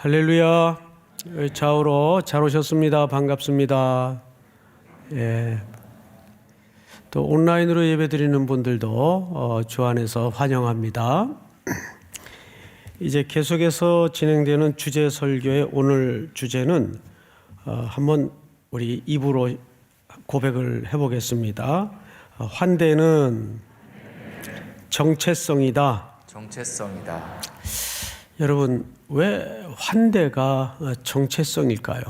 할렐루야. 좌우로 잘 오셨습니다. 반갑습니다. 예. 또 온라인으로 예배드리는 분들도 주 안에서 환영합니다. 이제 계속해서 진행되는 주제 설교의 오늘 주제는 한번 우리 입으로 고백을 해보겠습니다. 환대는 정체성이다. 정체성이다. 여러분, 왜 환대가 정체성일까요?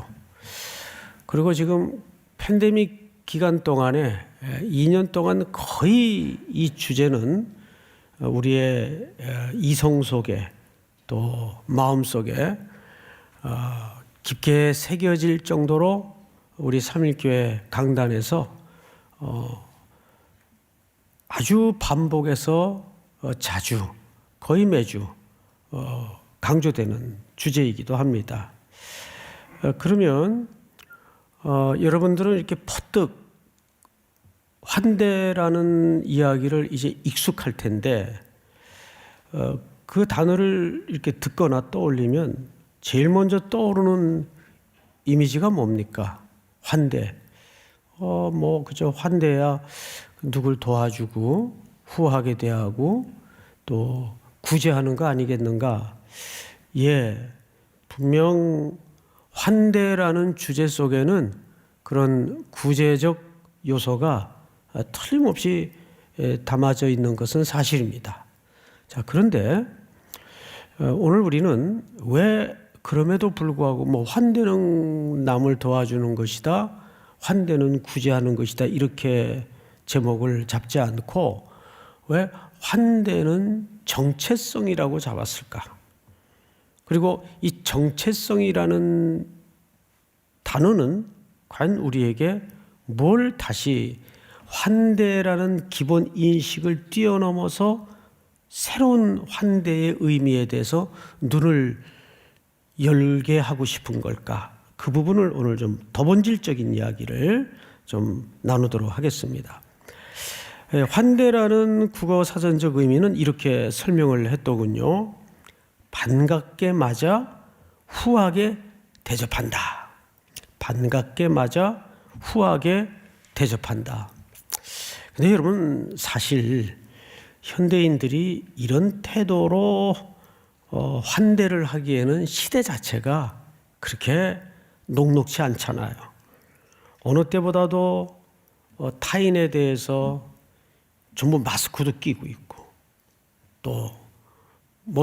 그리고 지금 팬데믹 기간 동안에 2년 동안 거의 이 주제는 우리의 이성 속에 또 마음 속에 깊게 새겨질 정도로 우리 삼일교회 강단에서 아주 반복해서 자주 거의 매주 강조되는 주제이기도 합니다. 그러면 여러분들은 이렇게 퍼뜩 환대라는 이야기를 이제 익숙할 텐데 그 단어를 이렇게 듣거나 떠올리면 제일 먼저 떠오르는 이미지가 뭡니까? 환대. 그저 환대야 누굴 도와주고 후하게 대하고 또 구제하는 거 아니겠는가? 예, 분명 환대라는 주제 속에는 그런 구제적 요소가 틀림없이 담아져 있는 것은 사실입니다. 자, 그런데 오늘 우리는 왜 그럼에도 불구하고 환대는 남을 도와주는 것이다, 환대는 구제하는 것이다 이렇게 제목을 잡지 않고 왜 환대는 정체성이라고 잡았을까? 그리고 이 정체성이라는 단어는 과연 우리에게 뭘 다시 환대라는 기본 인식을 뛰어넘어서 새로운 환대의 의미에 대해서 눈을 열게 하고 싶은 걸까? 그 부분을 오늘 좀 더 본질적인 이야기를 좀 나누도록 하겠습니다. 환대라는 국어 사전적 의미는 이렇게 설명을 했더군요. 반갑게 맞아 후하게 대접한다. 반갑게 맞아 후하게 대접한다. 근데 여러분, 사실 현대인들이 이런 태도로 환대를 하기에는 시대 자체가 그렇게 녹록지 않잖아요. 어느 때보다도 타인에 대해서 전부 마스크도 끼고 있고 또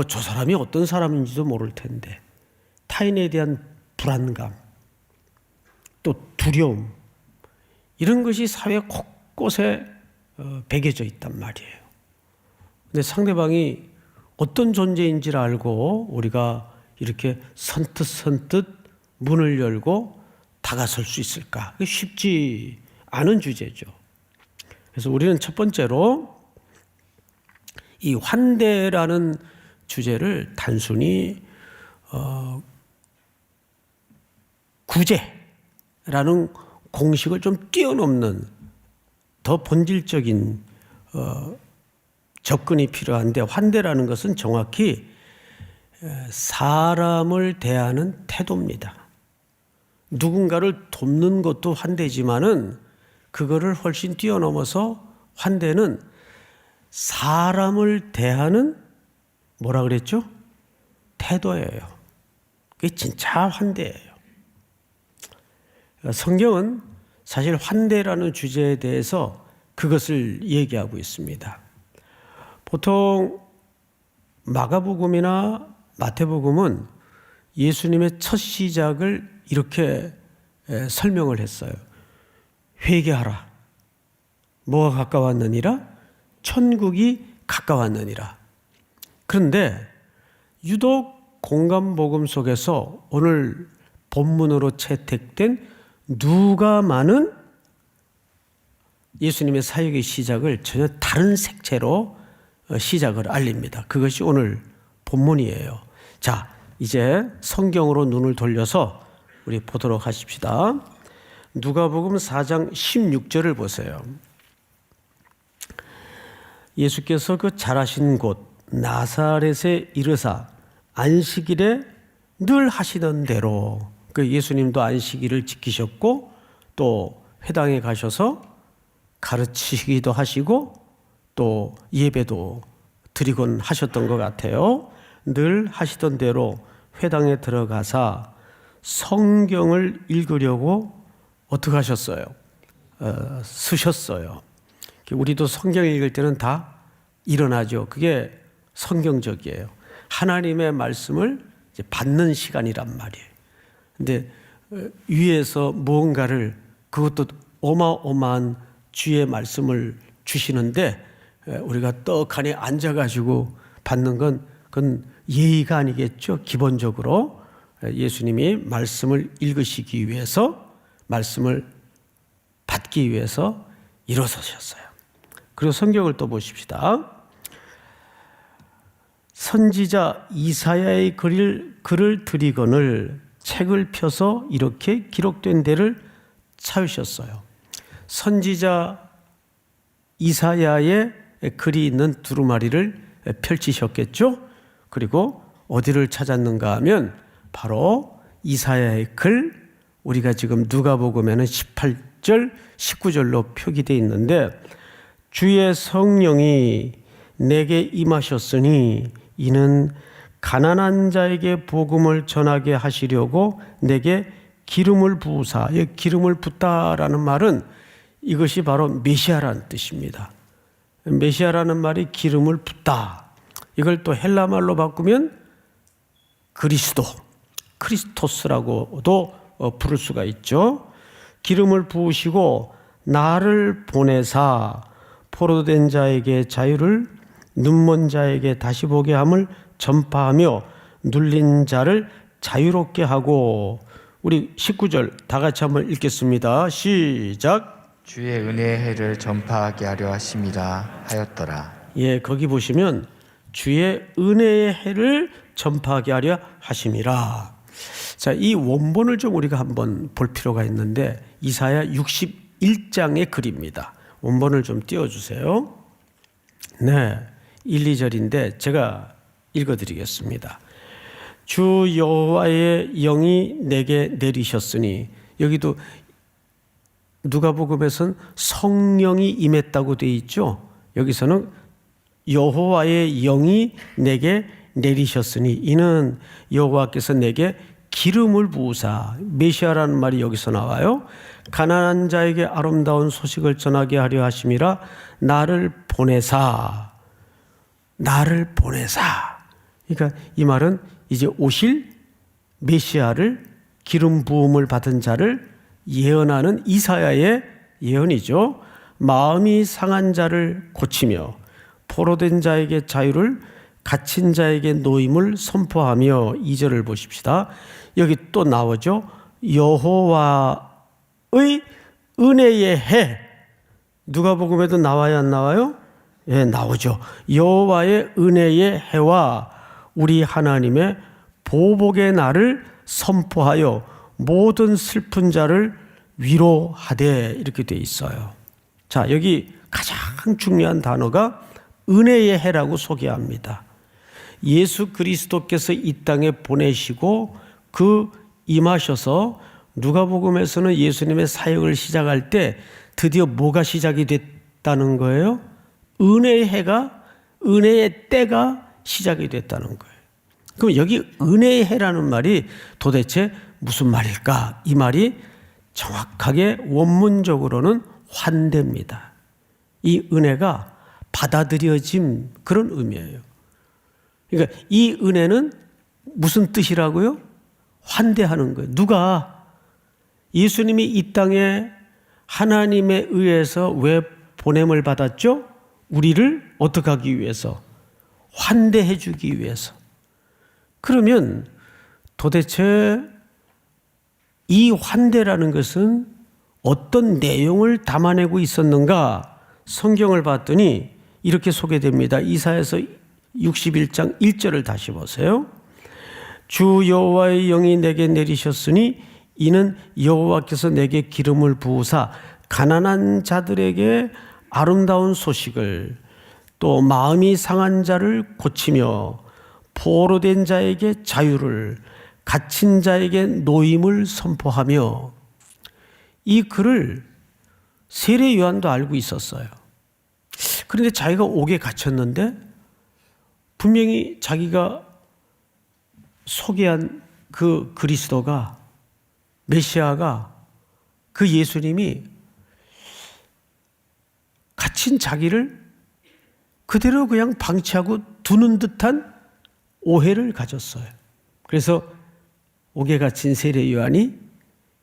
저 사람이 어떤 사람인지도 모를 텐데 타인에 대한 불안감 또 두려움 이런 것이 사회 곳곳에 배겨져 있단 말이에요. 근데 상대방이 어떤 존재인지를 알고 우리가 이렇게 선뜻 문을 열고 다가설 수 있을까? 그게 쉽지 않은 주제죠. 그래서 우리는 첫 번째로 이 환대라는 주제를 단순히 구제라는 공식을 좀 뛰어넘는 더 본질적인 접근이 필요한데, 환대라는 것은 정확히 사람을 대하는 태도입니다. 누군가를 돕는 것도 환대지만은 그거를 훨씬 뛰어넘어서 환대는 사람을 대하는 뭐라 그랬죠? 태도예요. 그게 진짜 환대예요. 성경은 사실 환대라는 주제에 대해서 그것을 얘기하고 있습니다. 보통 마가복음이나 마태복음은 예수님의 첫 시작을 이렇게 설명을 했어요. 회개하라. 뭐가 가까웠느니라? 천국이 가까웠느니라. 그런데 유독 공감복음 속에서 오늘 본문으로 채택된 누가만은 예수님의 사역의 시작을 전혀 다른 색채로 시작을 알립니다. 그것이 오늘 본문이에요. 자, 이제 성경으로 눈을 돌려서 우리 보도록 하십시다. 누가복음 4장 16절을 보세요. 예수께서 그 자라신 곳 나사렛에 이르사 안식일에 늘 하시던 대로 그 예수님도 안식일을 지키셨고 또 회당에 가셔서 가르치기도 하시고 또 예배도 드리곤 하셨던 것 같아요. 늘 하시던 대로 회당에 들어가서 성경을 읽으려고 어떻게 하셨어요? 쓰셨어요. 우리도 성경 읽을 때는 다 일어나죠. 그게 성경적이에요. 하나님의 말씀을 이제 받는 시간이란 말이에요. 근데 위에서 무언가를 그것도 어마어마한 주의 말씀을 주시는데 우리가 떡하니 앉아가지고 받는 건 그건 예의가 아니겠죠. 기본적으로 예수님이 말씀을 읽으시기 위해서 말씀을 받기 위해서 일어서셨어요. 그리고 성경을 또 보십시다. 선지자 이사야의 글을 드리거늘 책을 펴서 이렇게 기록된 데를 찾으셨어요. 선지자 이사야의 글이 있는 두루마리를 펼치셨겠죠. 그리고 어디를 찾았는가 하면 바로 이사야의 글, 우리가 지금 누가복음에는 18절, 19절로 표기되어 있는데 주의 성령이 내게 임하셨으니 이는 가난한 자에게 복음을 전하게 하시려고 내게 기름을 부으사. 기름을 붓다라는 말은 이것이 바로 메시아라는 뜻입니다. 메시아라는 말이 기름을 붓다. 이걸 또 헬라말로 바꾸면 그리스도, 크리스토스라고도 부를 수가 있죠. 기름을 부으시고 나를 보내사 포로된 자에게 자유를, 눈먼 자에게 다시 보게 함을 전파하며 눌린 자를 자유롭게 하고. 우리 19절 다 같이 한번 읽겠습니다. 시작. 주의 은혜의 해를 전파하게 하려 하심이라 하였더라. 예, 거기 보시면 주의 은혜의 해를 전파하게 하려 하심이라. 자, 이 원본을 좀 우리가 한번 볼 필요가 있는데 이사야 61장의 글입니다. 원본을 좀 띄워주세요. 네, 1, 2절인데 제가 읽어드리겠습니다. 주 여호와의 영이 내게 내리셨으니, 여기도 누가복음에서는 성령이 임했다고 되어 있죠. 여기서는 여호와의 영이 내게 내리셨으니 이는 여호와께서 내게 기름을 부으사. 메시아라는 말이 여기서 나와요. 가난한 자에게 아름다운 소식을 전하게 하려 하심이라 나를 보내사. 나를 보내사. 그러니까 이 말은 이제 오실 메시아를, 기름 부음을 받은 자를 예언하는 이사야의 예언이죠. 마음이 상한 자를 고치며 포로된 자에게 자유를, 갇힌 자에게 노임을 선포하며. 2절을 보십시다. 여기 또 나오죠. 여호와의 은혜의 해. 누가복음에도 나와요, 안 나와요? 예, 나오죠. 여호와의 은혜의 해와 우리 하나님의 보복의 날을 선포하여 모든 슬픈 자를 위로하되. 이렇게 돼 있어요. 자, 여기 가장 중요한 단어가 은혜의 해라고 소개합니다. 예수 그리스도께서 이 땅에 보내시고 그 임하셔서 누가복음에서는 예수님의 사역을 시작할 때 드디어 뭐가 시작이 됐다는 거예요? 은혜의 해가, 은혜의 때가 시작이 됐다는 거예요. 그럼 여기 은혜의 해라는 말이 도대체 무슨 말일까? 이 말이 정확하게 원문적으로는 환대입니다. 이 은혜가 받아들여짐, 그런 의미예요. 그러니까 이 은혜는 무슨 뜻이라고요? 환대하는 거예요. 누가? 예수님이 이 땅에 하나님에 의해서 왜 보냄을 받았죠? 우리를 어떻게 하기 위해서? 환대해 주기 위해서. 그러면 도대체 이 환대라는 것은 어떤 내용을 담아내고 있었는가? 성경을 봤더니 이렇게 소개됩니다. 이사야서 61장 1절을 다시 보세요. 주 여호와의 영이 내게 내리셨으니 이는 여호와께서 내게 기름을 부으사 가난한 자들에게 아름다운 소식을, 또 마음이 상한 자를 고치며 포로된 자에게 자유를, 갇힌 자에게 노임을 선포하며, 이 글을 세례 요한도 알고 있었어요. 그런데 자기가 옥에 갇혔는데 분명히 자기가 소개한 그 그리스도가, 메시아가, 그 예수님이 갇힌 자기를 그대로 그냥 방치하고 두는 듯한 오해를 가졌어요. 그래서 옥에 갇힌 세례 요한이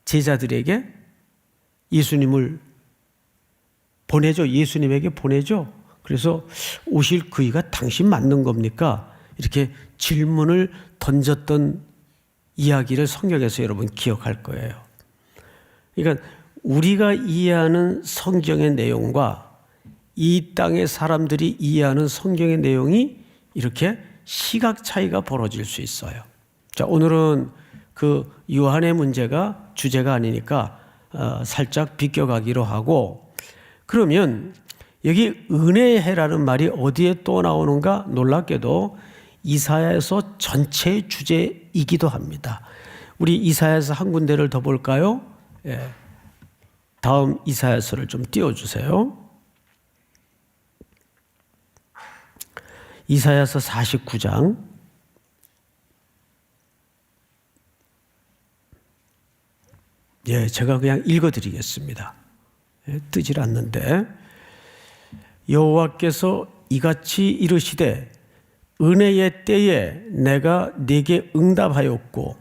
제자들에게 예수님을 보내죠. 예수님에게 보내죠. 그래서 오실 그이가 당신 맞는 겁니까? 이렇게 질문을 던졌던 이야기를 성경에서 여러분 기억할 거예요. 그러니까 우리가 이해하는 성경의 내용과 이 땅의 사람들이 이해하는 성경의 내용이 이렇게 시각 차이가 벌어질 수 있어요. 자, 오늘은 그 요한의 문제가 주제가 아니니까 살짝 비껴가기로 하고, 그러면 여기 은혜의 해라는 말이 어디에 또 나오는가? 놀랍게도 이사야에서 전체의 주제이기도 합니다. 우리 이사야에서 한 군데를 더 볼까요? 예. 다음 이사야서를 좀 띄워주세요. 이사야서 49장. 예, 제가 그냥 읽어드리겠습니다. 예, 뜨질 않는데. 여호와께서 이같이 이르시되 은혜의 때에 내가 네게 응답하였고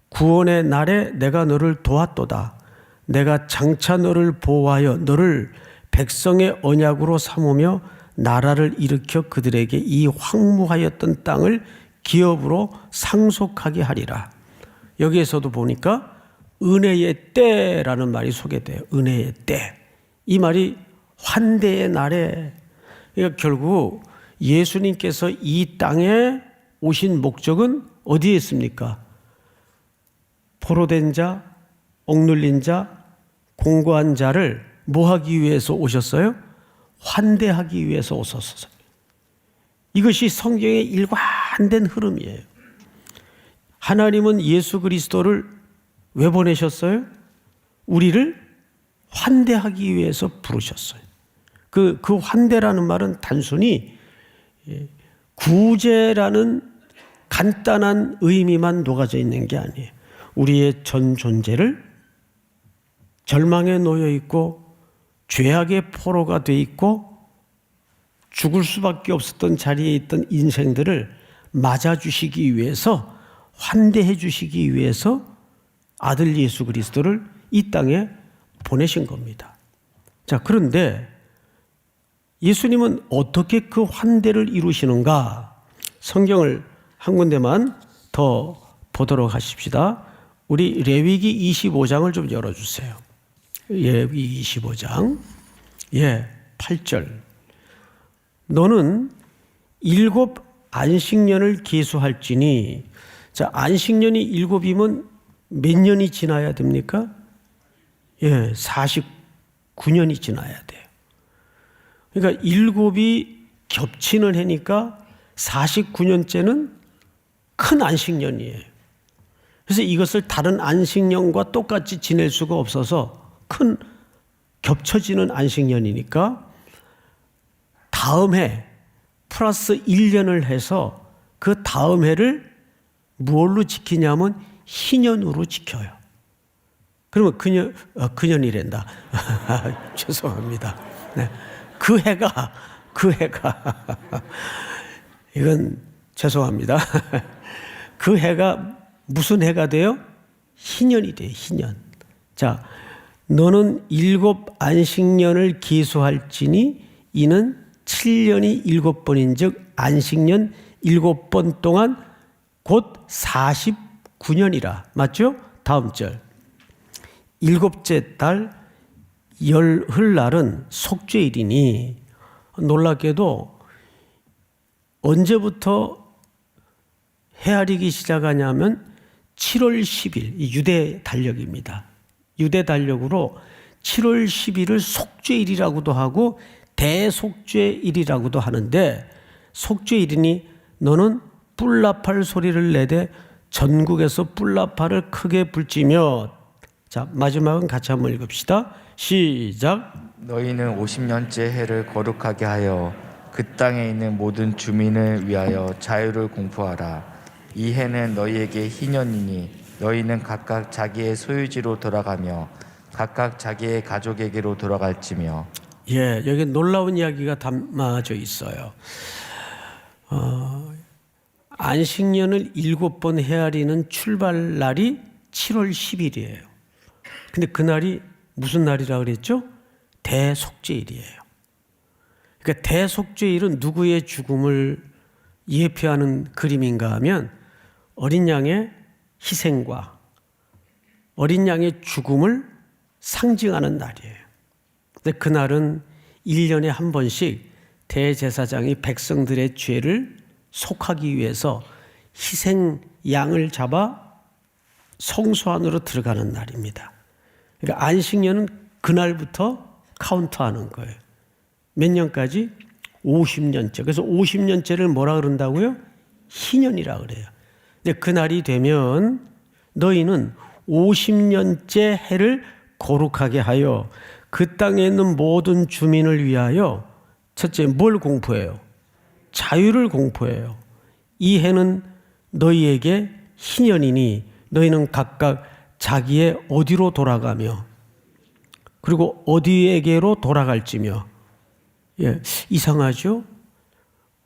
구원의 날에 내가 너를 도왔도다. 내가 장차 너를 보호하여 너를 백성의 언약으로 삼으며 나라를 일으켜 그들에게 이 황무하였던 땅을 기업으로 상속하게 하리라. 여기에서도 보니까 은혜의 때라는 말이 소개돼요. 은혜의 때. 이 말이 환대의 날에. 그러니까 결국 예수님께서 이 땅에 오신 목적은 어디에 있습니까? 포로된 자, 억눌린 자, 공고한 자를 뭐 하기 위해서 오셨어요? 환대하기 위해서 오셨어요. 이것이 성경의 일관된 흐름이에요. 하나님은 예수 그리스도를 왜 보내셨어요? 우리를 환대하기 위해서 부르셨어요. 그 환대라는 말은 단순히 구제라는 간단한 의미만 녹아져 있는 게 아니에요. 우리의 전 존재를 절망에 놓여 있고 죄악의 포로가 돼 있고 죽을 수밖에 없었던 자리에 있던 인생들을 맞아주시기 위해서, 환대해 주시기 위해서 아들 예수 그리스도를 이 땅에 보내신 겁니다. 자, 그런데 예수님은 어떻게 그 환대를 이루시는가? 성경을 한 군데만 더 보도록 하십시다. 우리 레위기 25장을 좀 열어주세요. 레위기 25장 8절. 너는 7 안식년을 계수할지니. 자, 안식년이 7이면 몇 년이 지나야 됩니까? 49년이 지나야 돼요. 그러니까 7이 겹치는 해니까 49년째는 큰 안식년이에요. 그래서 이것을 다른 안식년과 똑같이 지낼 수가 없어서 큰 겹쳐지는 안식년이니까 다음 해 플러스 1년을 해서 그 다음 해를 무엇로 지키냐면 희년으로 지켜요. 그러면 그년이란다. 죄송합니다. 네. 그 해가 이건 죄송합니다. 그 해가 무슨 해가 돼요? 희년이 돼요. 희년. 자, 너는 7 안식년을 계수할지니 이는 7년이 7번인 즉 안식년 7번 동안 곧 49년이라. 맞죠? 다음 절. 7째 달 열흘날은 속죄일이니. 놀랍게도 언제부터 헤아리기 시작하냐면 7월 10일 유대 달력입니다. 유대 달력으로 7월 10일을 속죄일이라고도 하고 대속죄일이라고도 하는데, 속죄일이니 너는 뿔나팔 소리를 내되 전국에서 뿔나팔을 크게 불지며. 자, 마지막은 같이 한번 읽읍시다. 시작. 너희는 50년째 해를 거룩하게 하여 그 땅에 있는 모든 주민을 위하여 자유를 공포하라. 이 해는 너희에게 희년이니 너희는 각각 자기의 소유지로 돌아가며 각각 자기의 가족에게로 돌아갈지며. 예, 여기 놀라운 이야기가 담아져 있어요. 안식년을 7번 헤아리는 출발 날이 7월 10일이에요. 근데 그날이 무슨 날이라 그랬죠? 대속죄일이에요. 그러니까 대속죄일은 누구의 죽음을 예표하는 그림인가 하면 어린 양의 희생과 어린 양의 죽음을 상징하는 날이에요. 근데 그날은 1년에 한 번씩 대제사장이 백성들의 죄를 속하기 위해서 희생 양을 잡아 성소 안으로 들어가는 날입니다. 그러니까 안식년은 그날부터 카운트하는 거예요. 몇 년까지? 50년째. 그래서 50년째를 뭐라 그런다고요? 희년이라 그래요. 근데 그날이 되면 너희는 50년째 해를 거룩하게 하여 그 땅에 있는 모든 주민을 위하여 첫째 뭘 공포해요? 자유를 공포해요. 이 해는 너희에게 희년이니 너희는 각각 자기의 어디로 돌아가며 그리고 어디에게로 돌아갈지며. 예, 이상하죠?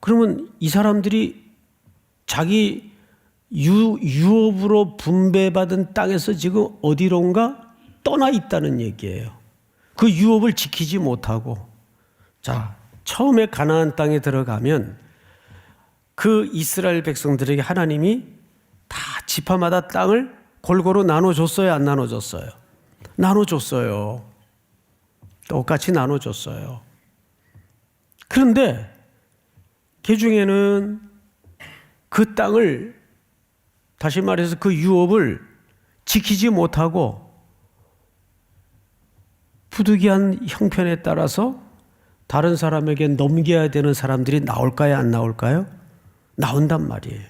그러면 이 사람들이 자기 유업으로 분배받은 땅에서 지금 어디론가 떠나 있다는 얘기예요. 그 유업을 지키지 못하고. 자, 처음에 가나안 땅에 들어가면 그 이스라엘 백성들에게 하나님이 다 지파마다 땅을 골고루 나눠줬어요, 안 나눠줬어요? 나눠줬어요. 똑같이 나눠줬어요. 그런데 그 중에는 그 땅을, 다시 말해서 그 유업을 지키지 못하고 부득이한 형편에 따라서 다른 사람에게 넘겨야 되는 사람들이 나올까요, 안 나올까요? 나온단 말이에요.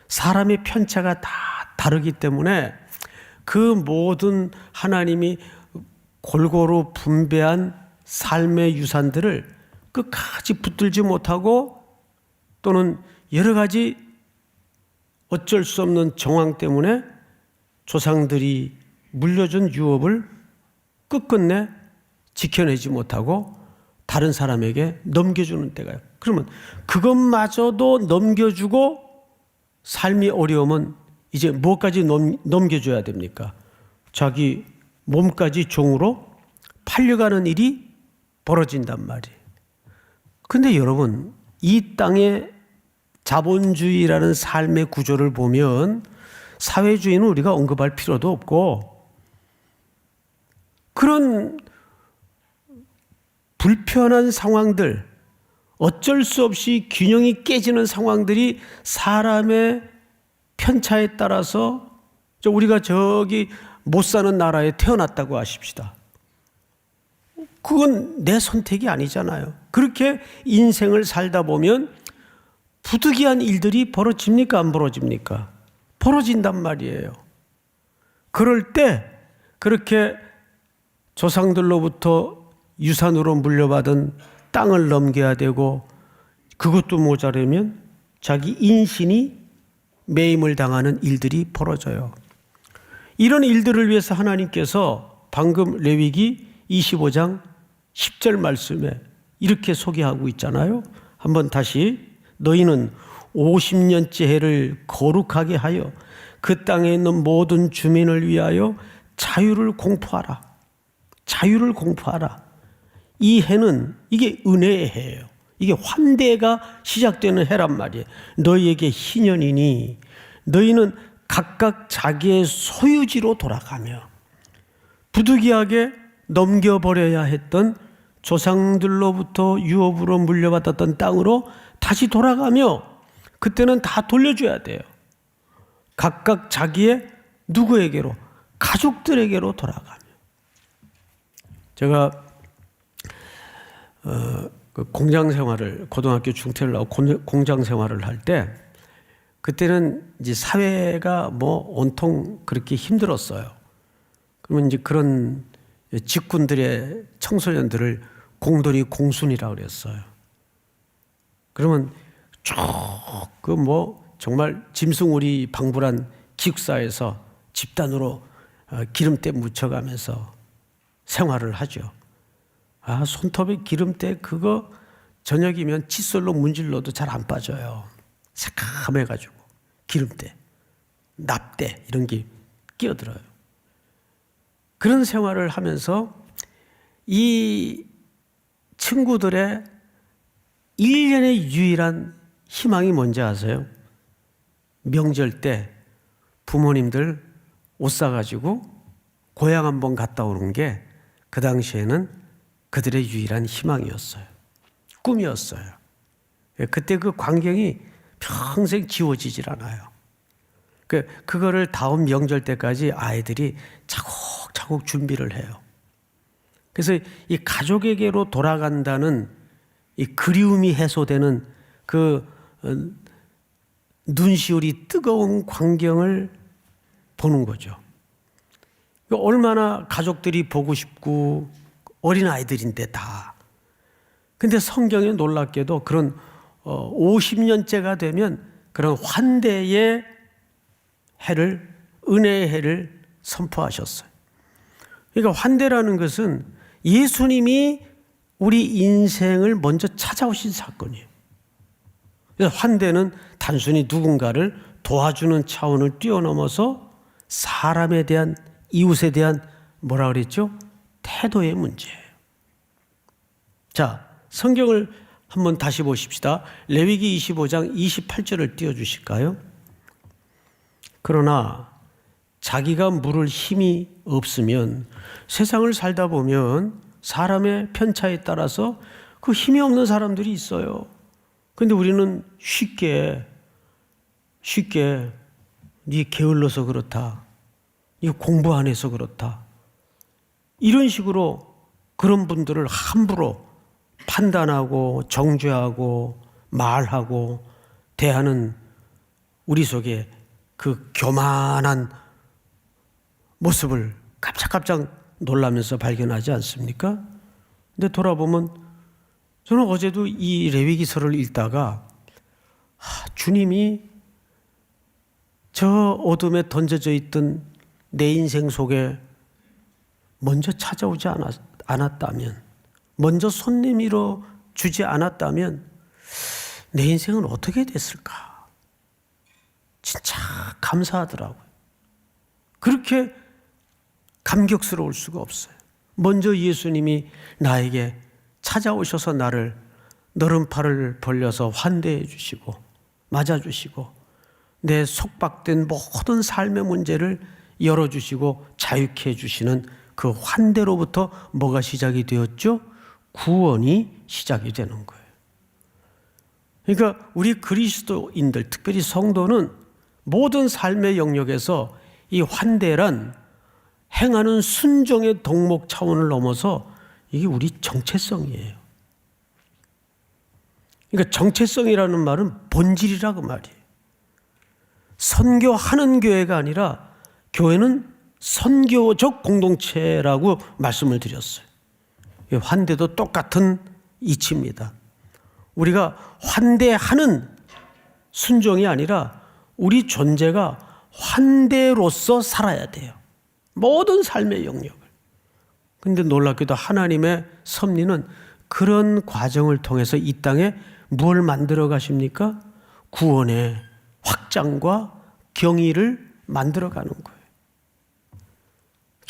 사람의 편차가 다 다르기 때문에 그 모든 하나님이 골고루 분배한 삶의 유산들을 끝까지 붙들지 못하고 또는 여러 가지 어쩔 수 없는 정황 때문에 조상들이 물려준 유업을 끝끝내 지켜내지 못하고 다른 사람에게 넘겨주는 때가요. 그러면 그것마저도 넘겨주고 삶이 어려우면 이제 뭐까지 넘겨줘야 됩니까? 자기 몸까지 종으로 팔려가는 일이 벌어진단 말이에요. 근데 여러분, 이 땅의 자본주의라는 삶의 구조를 보면 사회주의는 우리가 언급할 필요도 없고 그런 불편한 상황들, 어쩔 수 없이 균형이 깨지는 상황들이 사람의 편차에 따라서 우리가 저기 못 사는 나라에 태어났다고 하십시다. 그건 내 선택이 아니잖아요. 그렇게 인생을 살다 보면 부득이한 일들이 벌어집니까? 안 벌어집니까? 벌어진단 말이에요. 그럴 때 그렇게 조상들로부터 유산으로 물려받은 땅을 넘겨야 되고 그것도 모자라면 자기 인신이 매임을 당하는 일들이 벌어져요. 이런 일들을 위해서 하나님께서 방금 레위기 25장 10절 말씀에 이렇게 소개하고 있잖아요. 한번 다시 너희는 50년째 해를 거룩하게 하여 그 땅에 있는 모든 주민을 위하여 자유를 공포하라. 자유를 공포하라. 이 해는 이게 은혜의 해예요. 이게 환대가 시작되는 해란 말이에요. 너희에게 희년이니 너희는 각각 자기의 소유지로 돌아가며 부득이하게 넘겨버려야 했던 조상들로부터 유업으로 물려받았던 땅으로 다시 돌아가며 그때는 다 돌려줘야 돼요. 각각 자기의 누구에게로? 가족들에게로 돌아가며. 제가 그 공장 생활을 고등학교 중퇴를 하고 공장 생활을 할 때 그때는 이제 사회가 뭐 온통 그렇게 힘들었어요. 그러면 이제 그런 직군들의 청소년들을 공돌이 공순이라고 그랬어요. 그러면 쭉 그 뭐 정말 짐승우리 방불한 기숙사에서 집단으로 기름때 묻혀가면서 생활을 하죠. 아, 손톱에 기름때 그거 저녁이면 칫솔로 문질러도 잘 안 빠져요. 새카매가지고 기름때, 납때 이런 게 끼어들어요. 그런 생활을 하면서 이 친구들의 1년의 유일한 희망이 뭔지 아세요? 명절 때 부모님들 옷 사가지고 고향 한번 갔다 오는 게 그 당시에는 그들의 유일한 희망이었어요. 꿈이었어요. 그때 그 광경이 평생 지워지질 않아요. 그거를 다음 명절 때까지 아이들이 차곡차곡 준비를 해요. 그래서 이 가족에게로 돌아간다는 이 그리움이 해소되는 그 눈시울이 뜨거운 광경을 보는 거죠. 얼마나 가족들이 보고 싶고 어린아이들인데 다. 근데 성경에 놀랍게도 그런 50년째가 되면 그런 환대의 해를, 은혜의 해를 선포하셨어요. 그러니까 환대라는 것은 예수님이 우리 인생을 먼저 찾아오신 사건이에요. 그래서 환대는 단순히 누군가를 도와주는 차원을 뛰어넘어서 사람에 대한, 이웃에 대한 뭐라 그랬죠? 태도의 문제예요. 자, 성경을 한번 다시 보십시다. 레위기 25장 28절을 띄워주실까요? 그러나 자기가 물을 힘이 없으면 세상을 살다 보면 사람의 편차에 따라서 그 힘이 없는 사람들이 있어요. 근데 우리는 쉽게 네 게을러서 그렇다. 네 공부 안 해서 그렇다. 이런 식으로 그런 분들을 함부로 판단하고 정죄하고 말하고 대하는 우리 속에 그 교만한 모습을 깜짝깜짝 놀라면서 발견하지 않습니까? 근데 돌아보면 저는 어제도 이 레위기서를 읽다가 주님이 저 어둠에 던져져 있던 내 인생 속에 먼저 찾아오지 않았다면, 먼저 손 내밀어 주지 않았다면 내 인생은 어떻게 됐을까? 진짜 감사하더라고요. 그렇게 감격스러울 수가 없어요. 먼저 예수님이 나에게 찾아오셔서 나를 너른 팔을 벌려서 환대해 주시고 맞아주시고 내 속박된 모든 삶의 문제를 열어주시고 자유케 해주시는 그 환대로부터 뭐가 시작이 되었죠? 구원이 시작이 되는 거예요. 그러니까 우리 그리스도인들, 특별히 성도는 모든 삶의 영역에서 이 환대란 행하는 순종의 덕목 차원을 넘어서 이게 우리 정체성이에요. 그러니까 정체성이라는 말은 본질이라고 말이에요. 선교하는 교회가 아니라 교회는 선교적 공동체라고 말씀을 드렸어요. 환대도 똑같은 이치입니다. 우리가 환대하는 순종이 아니라 우리 존재가 환대로서 살아야 돼요. 모든 삶의 영역을. 그런데 놀랍게도 하나님의 섭리는 그런 과정을 통해서 이 땅에 무엇을 만들어 가십니까? 구원의 확장과 경의를 만들어 가는 거예요.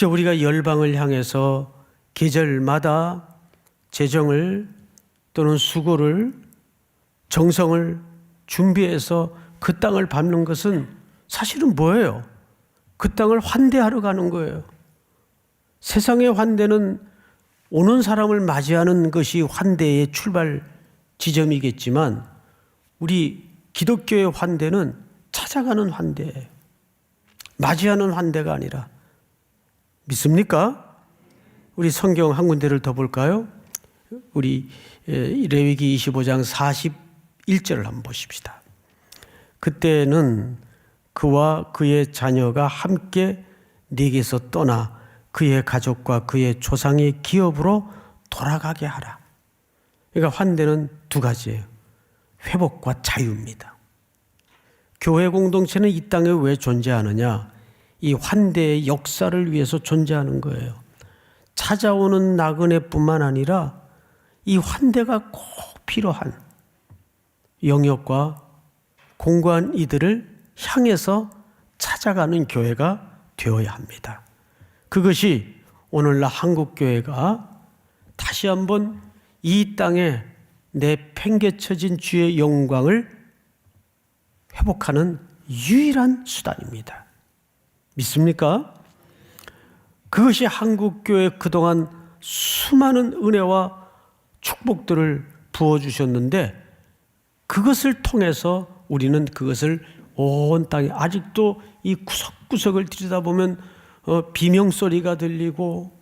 우리가 열방을 향해서 계절마다 재정을 또는 수고를 정성을 준비해서 그 땅을 밟는 것은 사실은 뭐예요? 그 땅을 환대하러 가는 거예요. 세상의 환대는 오는 사람을 맞이하는 것이 환대의 출발 지점이겠지만 우리 기독교의 환대는 찾아가는 환대예요. 맞이하는 환대가 아니라. 믿습니까? 우리 성경 한 군데를 더 볼까요? 우리 레위기 25장 41절을 한번 보십시다. 그때는 그와 그의 자녀가 함께 네게서 떠나 그의 가족과 그의 조상의 기업으로 돌아가게 하라. 그러니까 환대는 두 가지예요. 회복과 자유입니다. 교회 공동체는 이 땅에 왜 존재하느냐? 이 환대의 역사를 위해서 존재하는 거예요. 찾아오는 나그네뿐만 아니라 이 환대가 꼭 필요한 영역과 공고한 이들을 향해서 찾아가는 교회가 되어야 합니다. 그것이 오늘날 한국교회가 다시 한번 이 땅에 내팽개쳐진 주의 영광을 회복하는 유일한 수단입니다. 믿습니까? 그것이 한국교회 그동안 수많은 은혜와 축복들을 부어주셨는데 그것을 통해서 우리는 그것을 온 땅에 아직도 이 구석구석을 들여다보면 비명소리가 들리고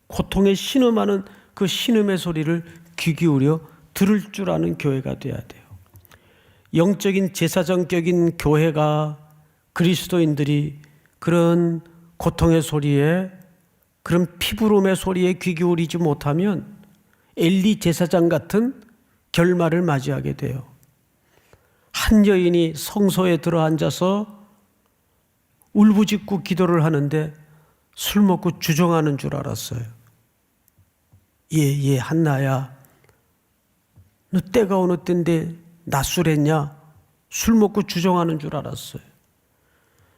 고통에 신음하는 그 신음의 소리를 귀 기울여 들을 줄 아는 교회가 돼야 돼요. 영적인 제사장격인 교회가 그리스도인들이 그런 고통의 소리에 그런 피부름의 소리에 귀 기울이지 못하면 엘리 제사장 같은 결말을 맞이하게 돼요. 한 여인이 성소에 들어 앉아서 울부짖고 기도를 하는데 술 먹고 주정하는 줄 알았어요. 한나야, 너 때가 어느 때인데 낮술했냐? 술 먹고 주정하는 줄 알았어요.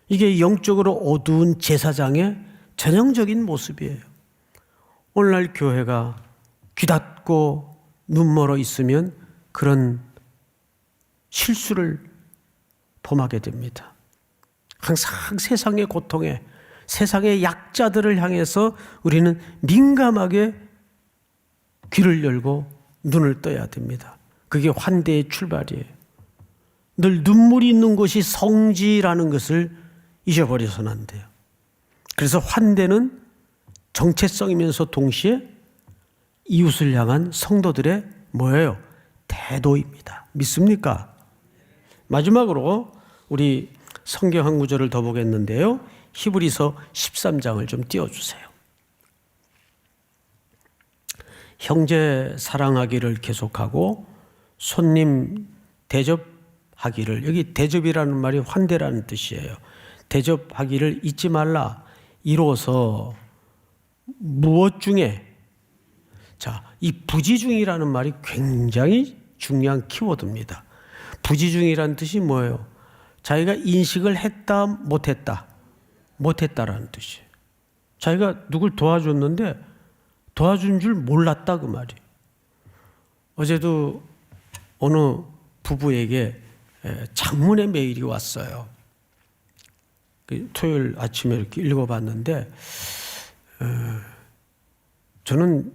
이게 영적으로 어두운 제사장의 전형적인 모습이에요. 오늘날 교회가 귀 닫고 눈 멀어 있으면 그런 실수를 범하게 됩니다. 항상 세상의 고통에, 세상의 약자들을 향해서 우리는 민감하게 귀를 열고 눈을 떠야 됩니다. 그게 환대의 출발이에요. 늘 눈물이 있는 곳이 성지라는 것을 잊어버려서는 안 돼요. 그래서 환대는 정체성이면서 동시에 이웃을 향한 성도들의 뭐예요? 태도입니다. 믿습니까? 마지막으로 우리 성경 한 구절을 더 보겠는데요. 히브리서 13장을 좀 띄워주세요. 형제 사랑하기를 계속하고 손님 대접하기를, 여기 대접이라는 말이 환대라는 뜻이에요. 대접하기를 잊지 말라. 이로써 무엇 중에, 자, 이 부지중이라는 말이 굉장히 중요한 키워드입니다. 부지중이라는 뜻이 뭐예요? 자기가 인식을 했다, 못했다. 못했다라는 뜻이에요. 자기가 누굴 도와줬는데 도와준 줄 몰랐다 그 말이에요. 어제도 어느 부부에게 장문의 메일이 왔어요. 토요일 아침에 이렇게 읽어봤는데 저는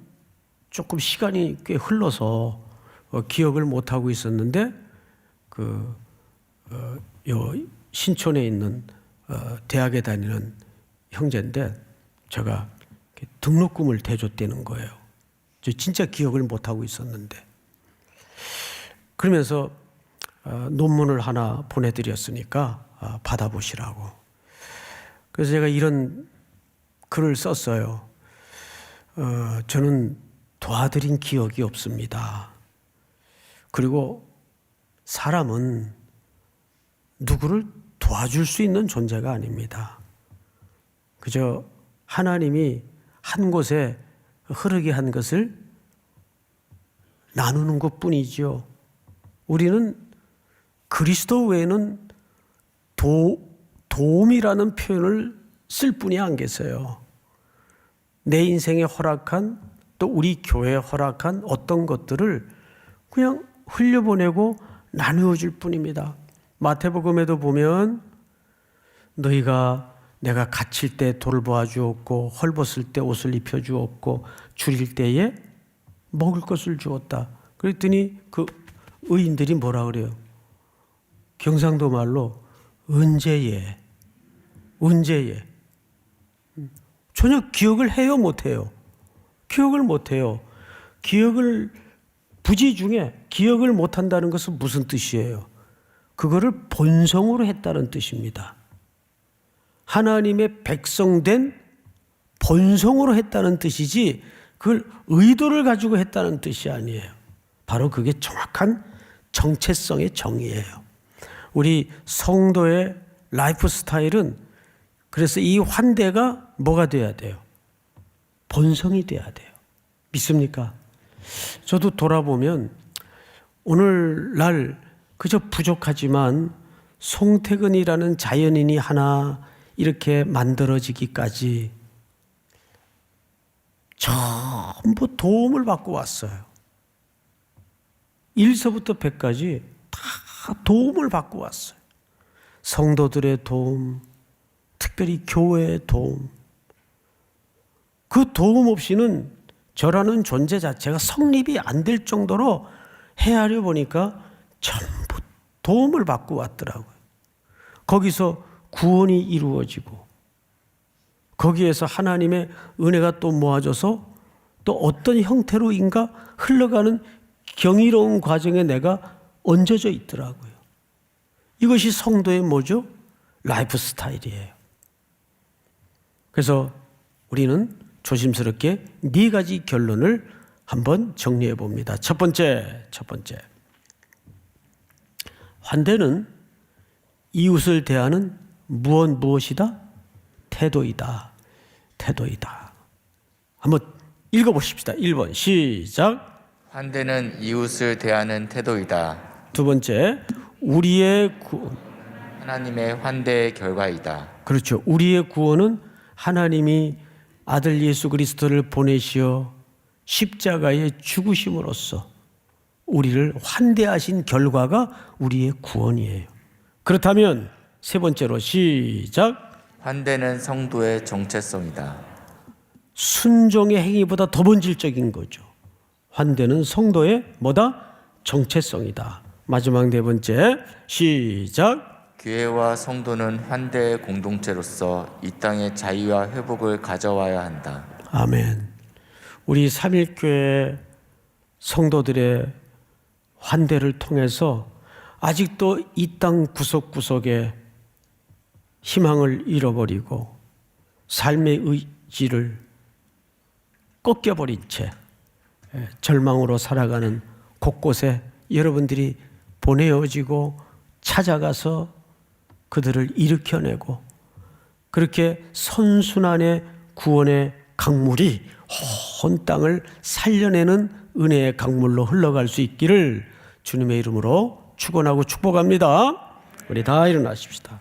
조금 시간이 꽤 흘러서 기억을 못하고 있었는데 신촌에 있는 대학에 다니는 형제인데 제가 등록금을 대줬다는 거예요. 저 진짜 기억을 못하고 있었는데 그러면서 논문을 하나 보내드렸으니까 받아보시라고. 그래서 제가 이런 글을 썼어요. 저는 도와드린 기억이 없습니다. 그리고 사람은 누구를 도와줄 수 있는 존재가 아닙니다. 그저 하나님이 한 곳에 흐르게 한 것을 나누는 것뿐이죠. 우리는 그리스도 외에는 도움이라는 표현을 쓸 분이 안 계세요. 내 인생에 허락한, 또 우리 교회에 허락한 어떤 것들을 그냥 흘려보내고 나누어 줄 뿐입니다. 마태복음에도 보면 너희가 내가 갇힐 때 돌보아 주었고 헐벗을 때 옷을 입혀 주었고 줄일 때에 먹을 것을 주었다. 그랬더니 그 의인들이 뭐라 그래요? 경상도 말로 언제예? 전혀 기억을 해요, 못해요? 기억을 못해요. 부지 중에 기억을 못한다는 것은 무슨 뜻이에요? 그거를 본성으로 했다는 뜻입니다. 하나님의 백성된 본성으로 했다는 뜻이지 그걸 의도를 가지고 했다는 뜻이 아니에요. 바로 그게 정확한 정체성의 정의예요. 우리 성도의 라이프 스타일은 그래서 이 환대가 뭐가 돼야 돼요? 본성이 돼야 돼요. 믿습니까? 저도 돌아보면 오늘날 그저 부족하지만 송태근이라는 자연인이 하나 이렇게 만들어지기까지 전부 도움을 받고 왔어요. 1서부터 100까지 다 도움을 받고 왔어요. 성도들의 도움, 특별히 교회의 도움. 그 도움 없이는 저라는 존재 자체가 성립이 안 될 정도로 헤아려 보니까 전부 도움을 받고 왔더라고요. 거기서 구원이 이루어지고 거기에서 하나님의 은혜가 또 모아져서 또 어떤 형태로인가 흘러가는 경이로운 과정에 내가 얹어져 있더라고요. 이것이 성도의 뭐죠? 라이프 스타일이에요. 그래서 우리는 조심스럽게 4가지 결론을 한번 정리해 봅니다. 첫 번째. 환대는 이웃을 대하는 무엇이다? 태도이다. 한번 읽어보십시다. 1번 시작. 환대는 이웃을 대하는 태도이다. 두 번째, 우리의 하나님의 환대의 결과이다. 그렇죠. 우리의 구원은 하나님이 아들 예수 그리스도를 보내시어 십자가에 죽으심으로써 우리를 환대하신 결과가 우리의 구원이에요. 그렇다면 세 번째로 시작. 환대는 성도의 정체성이다. 순종의 행위보다 더 본질적인 거죠. 환대는 성도의 뭐다? 정체성이다. 마지막 4번째 시작. 교회와 성도는 환대의 공동체로서 이 땅의 자유와 회복을 가져와야 한다. 아멘. 우리 삼일교회 성도들의 환대를 통해서 아직도 이 땅 구석구석에 희망을 잃어버리고 삶의 의지를 꺾여버린 채 절망으로 살아가는 곳곳에 여러분들이 보내어지고 찾아가서 그들을 일으켜내고 그렇게 선순환의 구원의 강물이 온 땅을 살려내는 은혜의 강물로 흘러갈 수 있기를 주님의 이름으로 축원하고 축복합니다. 우리 다 일어나십시다.